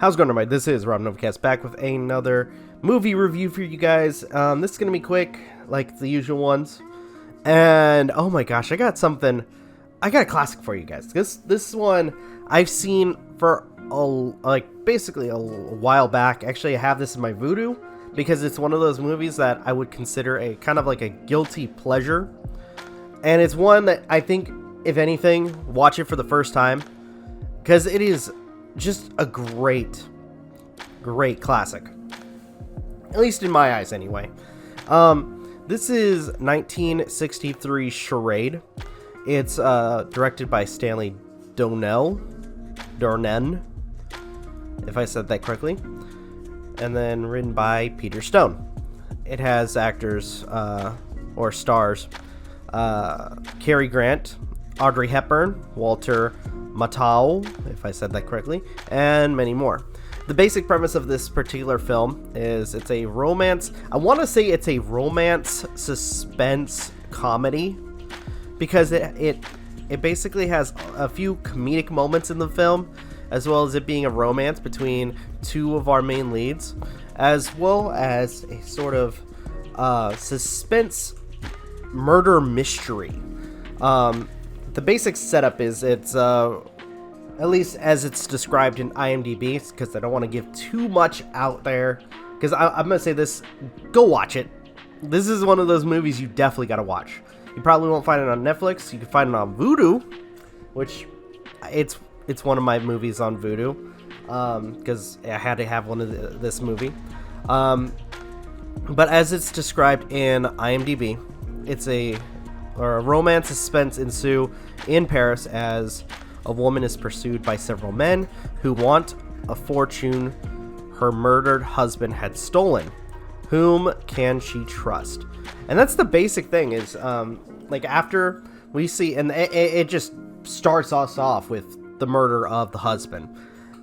How's it going, everybody? This is Novakast back with another movie review for you guys. This is going to be quick, like the usual ones. And, oh my gosh, I got a classic for you guys. This one I've seen for, basically a while back. Actually, I have this in my Vudu, because it's one of those movies that I would consider a kind of like a guilty pleasure. And it's one that I think, if anything, watch it for the first time, because it is just a great classic, at least in my eyes anyway. This is 1963's Charade. It's directed by Stanley Donen, if I said that correctly, and then written by Peter Stone. It has actors or stars Cary Grant, Audrey Hepburn, Walter Matthau, if I said that correctly, and many more. The basic premise of this particular film is it's a romance. I want to say it's a romance suspense comedy, because it basically has a few comedic moments in the film, as well as it being a romance between two of our main leads, as well as a sort of suspense murder mystery. The basic setup is it's at least as it's described in IMDb, because I don't want to give too much out there, because I'm going to say this, go watch it. This is one of those movies you definitely got to watch. You probably won't find it on Netflix. You can find it on Vudu, which it's one of my movies on Vudu, because I had to have one of this movie. But as it's described in IMDb, it's a romance suspense ensue in Paris as a woman is pursued by several men who want a fortune her murdered husband had stolen. Whom can she trust? And that's the basic thing, is after we see, and it just starts us off with the murder of the husband,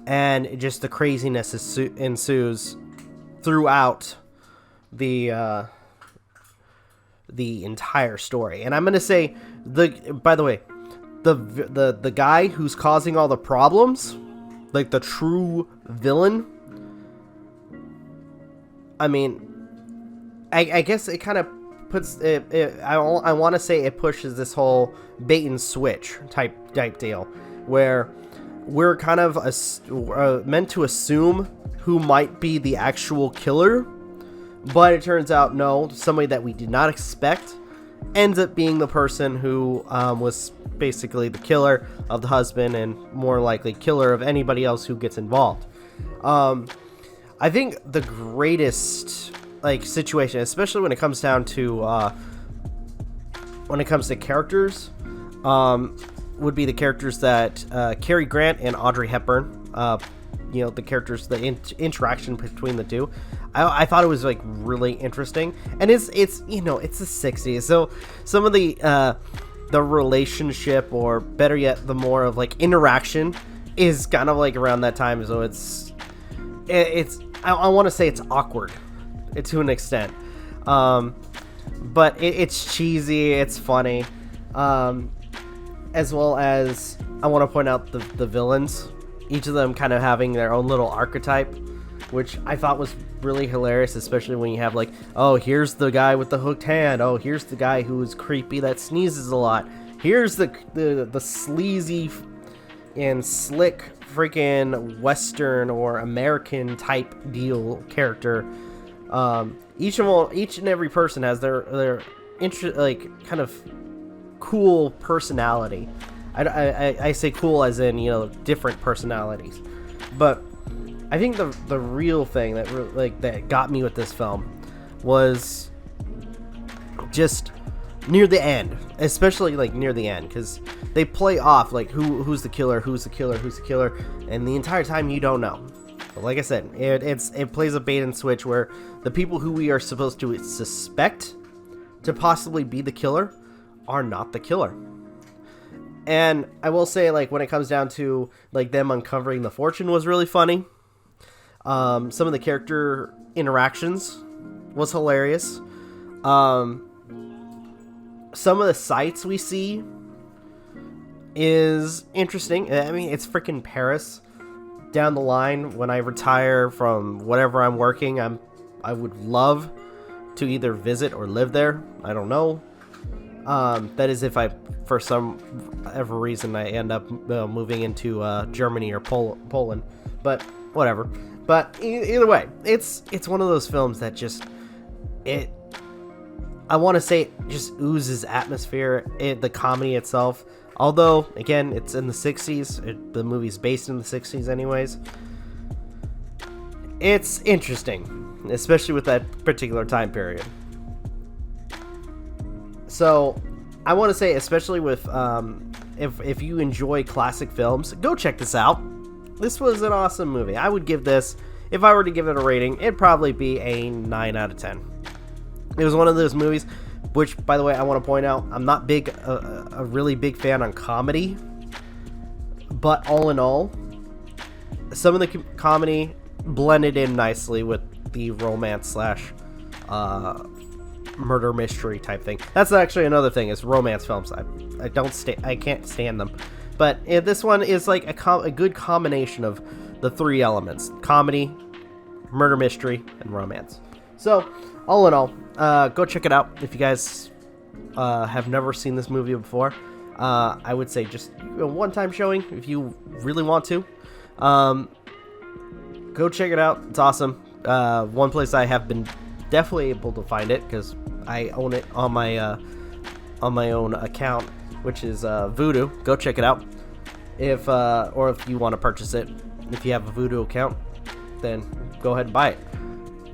and just the craziness ensues throughout the entire story. And I'm gonna say, by the way, the guy who's causing all the problems, like the true villain, I mean, I guess it kind of puts it, I want to say it pushes this whole bait and switch type deal, where we're kind of meant to assume who might be the actual killer, but it turns out no, somebody that we did not expect ends up being the person who was basically the killer of the husband, and more likely killer of anybody else who gets involved. I think the greatest situation, especially when it comes down to characters, would be the characters that Cary Grant and Audrey Hepburn. The characters, the interaction between the two. I thought it was really interesting, and it's the 60s, so some of the relationship, or better yet, the more of interaction, is kind of around that time. So I want to say it's awkward, to an extent, but it's cheesy, it's funny, as well as I want to point out the villains, each of them kind of having their own little archetype, which I thought was really hilarious, especially when you have oh, here's the guy with the hooked hand, oh, here's the guy who is creepy that sneezes a lot, here's the sleazy and slick freaking Western or American type deal character. Each and every person has their kind of cool personality. I say cool as in different personalities, but I think the real thing that got me with this film was just near the end, especially near the end, because they play off who's the killer, and the entire time you don't know. But like I said, it plays a bait and switch, where the people who we are supposed to suspect to possibly be the killer are not the killer. And I will say, when it comes down to them uncovering the fortune, was really funny. Some of the character interactions was hilarious. Some of the sights we see is interesting. I mean, it's freaking Paris. down the line when I retire from whatever I'm working, I would love to either visit or live there. I don't know. That is if I, for some ever reason, I end up moving into Germany or Poland. But whatever. But either way, it's one of those films that just I want to say it just oozes atmosphere. The comedy itself, although again it's in the 60s, the movie's based in the 60s anyways. It's interesting, especially with that particular time period. So I want to say, especially with if you enjoy classic films, go check this out. This was an awesome movie. I would give this, if I were to give it a rating, it'd probably be a 9 out of 10. It was one of those movies, which, by the way, I want to point out, I'm not a really big fan on comedy, but all in all, some of the comedy blended in nicely with the romance slash murder mystery type thing. That's actually another thing, is romance films. I can't stand them. But this one is like a good combination of the three elements: comedy, murder mystery, and romance. So, all in all, go check it out if you guys have never seen this movie before. I would say just a one-time showing if you really want to. Go check it out. It's awesome. One place I have been definitely able to find it, because I own it on my own account, which is Vudu. Go check it out. Or if you want to purchase it, if you have a Vudu account, then go ahead and buy it.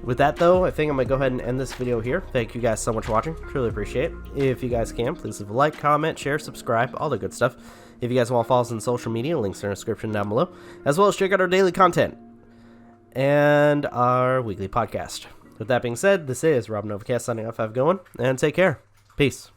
With that, though, I think I'm going to go ahead and end this video here. Thank you guys so much for watching. Truly appreciate it. If you guys can, please leave a like, comment, share, subscribe, all the good stuff. If you guys want to follow us on social media, links are in the description down below, as well as check out our daily content and our weekly podcast. With that being said, this is Rob Novakast signing off. Have a good one, and take care. Peace.